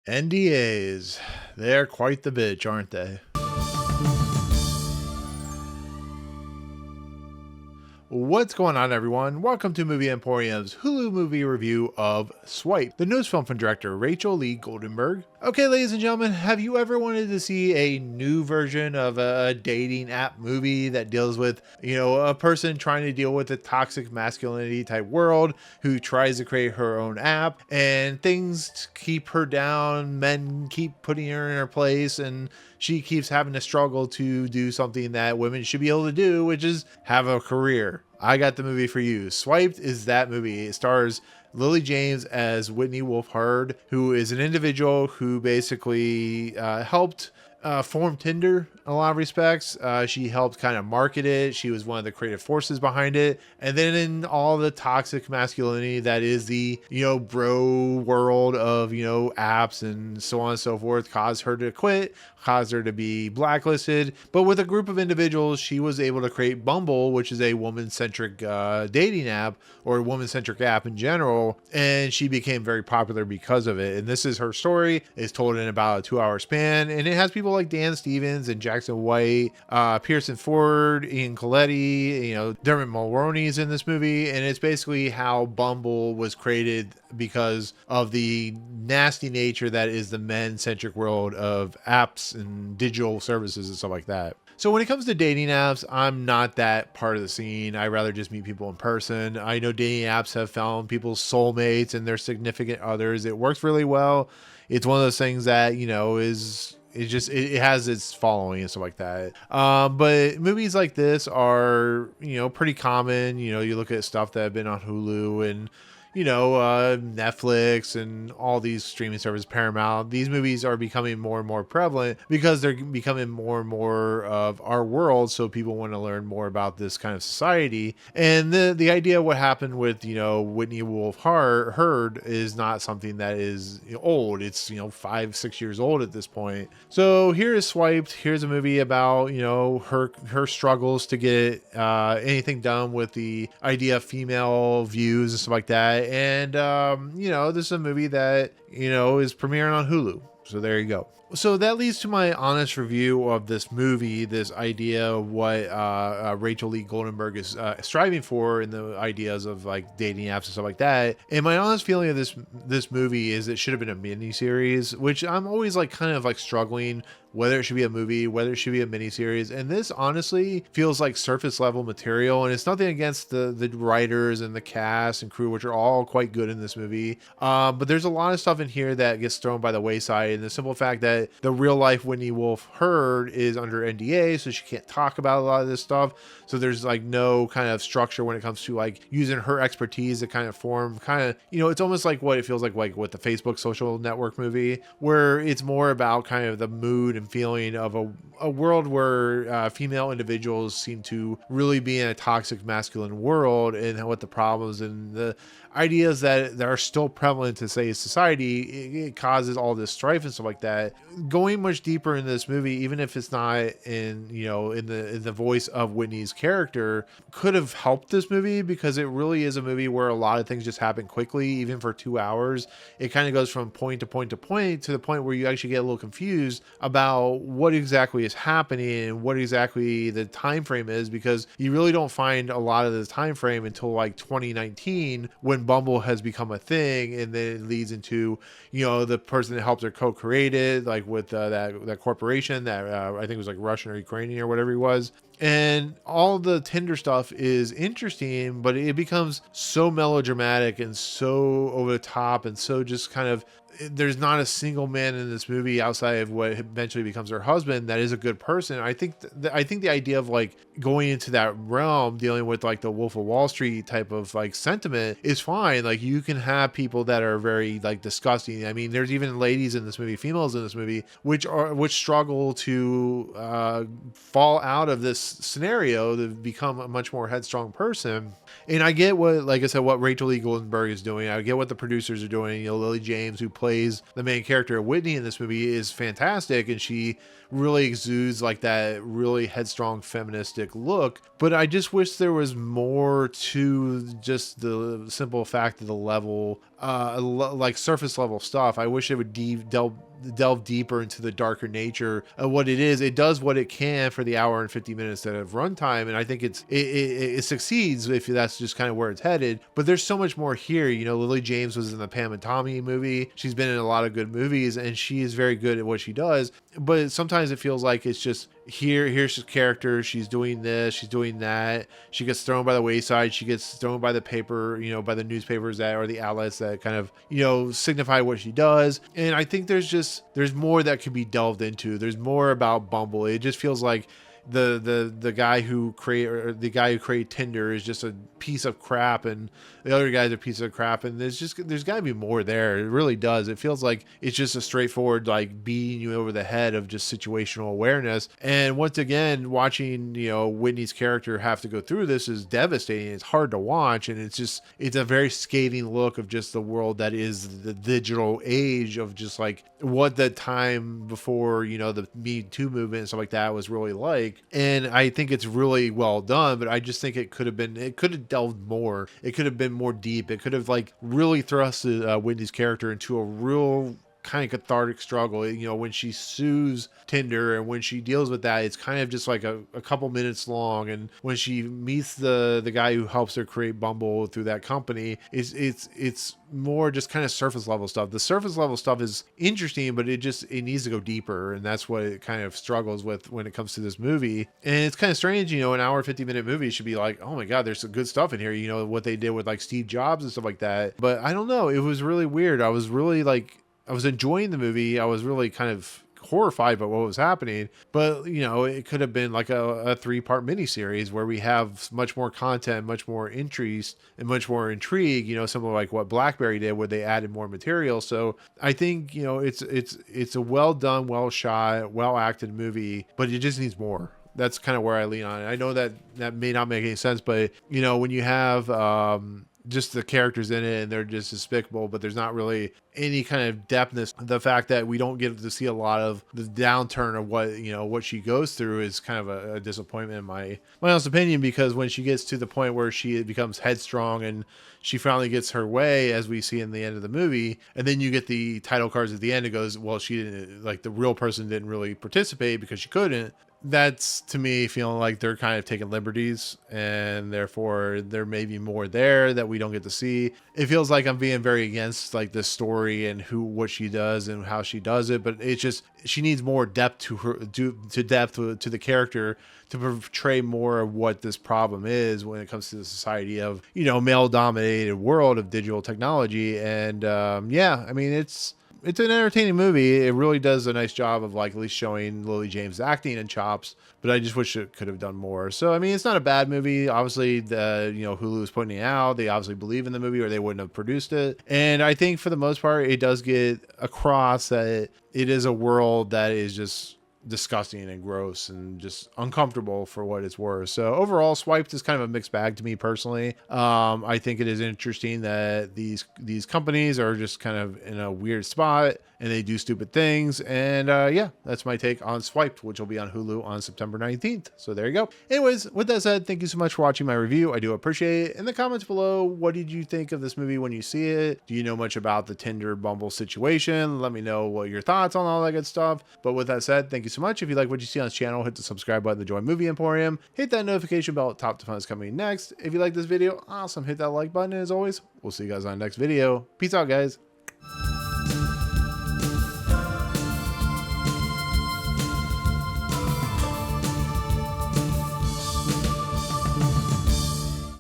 NDAs. They're quite the bitch, aren't they? What's going on, everyone? Welcome to Movie Emporium's Hulu movie review of Swipe, the newest film from director Rachel Lee Goldenberg. Okay, ladies and gentlemen, have you ever wanted to see a new version of a dating app movie that deals with, a person trying to deal with a toxic masculinity type world who tries to create her own app and things keep her down, men keep putting her in her place, and she keeps having to struggle to do something that women should be able to do, which is have a career? I got the movie for you. Swiped is that movie. It stars Lily James as Whitney Wolfe Herd, who is an individual who basically helped form Tinder in a lot of respects. She helped kind of market it. She was one of the creative forces behind it. And then in all the toxic masculinity that is the, bro world of, apps and so on and so forth, caused her to quit, caused her to be blacklisted. But with a group of individuals, she was able to create Bumble, which is a woman-centric dating app, or a woman-centric app in general. And she became very popular because of it. And this is her story. It's told in about a 2-hour span. And it has people like Dan Stevens and Jackson White, Pearson Ford, Ian Colletti, Dermont Mulroney's in this movie. And it's basically how Bumble was created because of the nasty nature that is the men-centric world of apps and digital services and stuff like that. So when it comes to dating apps, I'm not that part of the scene. I rather just meet people in person. I know dating apps have found people's soulmates and their significant others. It works really well. It's one of those things that, it has its following and stuff like that. But movies like this are, pretty common. You look at stuff that have been on Hulu and, Netflix and all these streaming services, Paramount. These movies are becoming more and more prevalent because they're becoming more and more of our world. So people want to learn more about this kind of society. And the idea of what happened with, Whitney Wolfe Herd is not something that is old. It's, 5-6 years old at this point. So here is Swiped. Here's a movie about, her struggles to get anything done with the idea of female views and stuff like that. And, this is a movie that, is premiering on Hulu. So there you go. So that leads to my honest review of this movie, this idea of what Rachel Lee Goldenberg is striving for in the ideas of like dating apps and stuff like that. And my honest feeling of this movie is it should have been a mini series, which I'm always like kind of like struggling whether it should be a movie, whether it should be a miniseries. And this honestly feels like surface level material. And it's nothing against the writers and the cast and crew, which are all quite good in this movie. But there's a lot of stuff in here that gets thrown by the wayside. And the simple fact that the real life Whitney Wolfe Herd is under NDA, so she can't talk about a lot of this stuff. So there's like no kind of structure when it comes to like using her expertise to kind of form it's almost like what it feels like with the Facebook social network movie, where it's more about kind of the mood and feeling of a world where female individuals seem to really be in a toxic masculine world, and what the problems and the ideas that are still prevalent to say society, it causes all this strife and stuff like that. Going much deeper in this movie, even if it's not in the voice of Whitney's character, could have helped this movie, because it really is a movie where a lot of things just happen quickly. Even for 2 hours, it kind of goes from point to point to point, to the point where you actually get a little confused about what exactly is happening and what exactly the time frame is, because you really don't find a lot of the time frame until like 2019, when Bumble has become a thing, and then it leads into the person that helped her co-create it, like with that corporation that I think was like Russian or Ukrainian or whatever he was. And all the Tinder stuff is interesting, but it becomes so melodramatic and so over the top, and so just kind of, there's not a single man in this movie outside of what eventually becomes her husband that is a good person. I think the idea of like going into that realm, dealing with like the Wolf of Wall Street type of like sentiment, is fine. Like you can have people that are very like disgusting. I mean, there's even ladies in this movie, females in this movie, which struggle to fall out of this scenario to become a much more headstrong person. And I get what, like I said, what Rachel Lee Goldenberg is doing. I get what the producers are doing. Lily James, who plays the main character Whitney in this movie, is fantastic, and she really exudes like that really headstrong feministic look. But I just wish there was more to just the simple fact of the level like surface level stuff. I wish it would delve deeper into the darker nature of what it is. It does what it can for the hour and 50 minutes that of runtime, and I think it succeeds if that's just kind of where it's headed. But there's so much more here. You know, Lily James was in the Pam and Tommy movie. She's been in a lot of good movies, and she is very good at what she does. But sometimes it feels like it's just here's his character. She's doing this, she's doing that. She gets thrown by the wayside. She gets thrown by the paper, you know, by the newspapers that or the outlets that kind of, you know, signify what she does. And I think there's more that could be delved into. There's more about Bumble. It just feels like the guy who created Tinder is just a piece of crap, and the other guy's a piece of crap, and there's got to be more there. It really does. It feels like it's just a straightforward like beating you over the head of just situational awareness. And once again, watching, you know, Whitney's character have to go through this is devastating. It's hard to watch, and it's a very scathing look of just the world that is the digital age of just like what the time before, you know, the Me Too movement and stuff like that was really like. And I think it's really well done, but I just think it could have delved more. It could have been more deep. It could have like really thrusted Whitney's character into a real kind of cathartic struggle. You know, when she sues Tinder and when she deals with that, it's kind of just like a couple minutes long. And when she meets the guy who helps her create Bumble through that company, it's more just kind of surface level stuff. The surface level stuff is interesting, but it needs to go deeper, and that's what it kind of struggles with when it comes to this movie. And it's kind of strange, you know, an hour 50-minute movie should be like, oh my god, there's some good stuff in here, you know, what they did with like Steve Jobs and stuff like that. But I don't know, it was really weird. I was enjoying the movie. I was really kind of horrified by what was happening, but you know, it could have been like a 3-part miniseries where we have much more content, much more interest, and much more intrigue, you know, something like what Blackberry did where they added more material. So I think, you know, it's a well done, well shot, well acted movie, but it just needs more. That's kind of where I lean on it. I know that may not make any sense, but you know, when you have just the characters in it and they're just despicable, but there's not really any kind of depthness. The fact that we don't get to see a lot of the downturn of what she goes through is kind of a disappointment in my honest opinion, because when she gets to the point where she becomes headstrong and she finally gets her way, as we see in the end of the movie, and then you get the title cards at the end, it goes, well, she didn't, like, the real person didn't really participate because she couldn't. That's, to me, feeling like they're kind of taking liberties, and therefore there may be more there that we don't get to see. It feels like I'm being very against like this story and what she does and how she does it, but it's just, she needs more depth to the character to portray more of what this problem is when it comes to the society of, you know, male dominated world of digital technology. And yeah, I mean, it's an entertaining movie. It really does a nice job of like at least showing Lily James' acting and chops, but I just wish it could have done more. So I mean, it's not a bad movie. Obviously, Hulu is putting it out. They obviously believe in the movie, or they wouldn't have produced it. And I think for the most part, it does get across that it is a world that is just disgusting and gross and just uncomfortable for what it's worth. So overall, Swiped is kind of a mixed bag to me personally. I think it is interesting that these companies are just kind of in a weird spot and they do stupid things. And yeah, that's my take on Swiped, which will be on Hulu on September 19th. So there you go. Anyways, with that said, thank you so much for watching my review. I do appreciate it. In the comments below, what did you think of this movie when you see it? Do you know much about the Tinder Bumble situation? Let me know what your thoughts on all that good stuff. But with that said, thank you so much. If you like what you see on this channel, hit the subscribe button to join Movie Emporium. Hit that notification bell at top to find what's coming next. If you like this video, awesome. Hit that like button. And as always, we'll see you guys on the next video. Peace out, guys.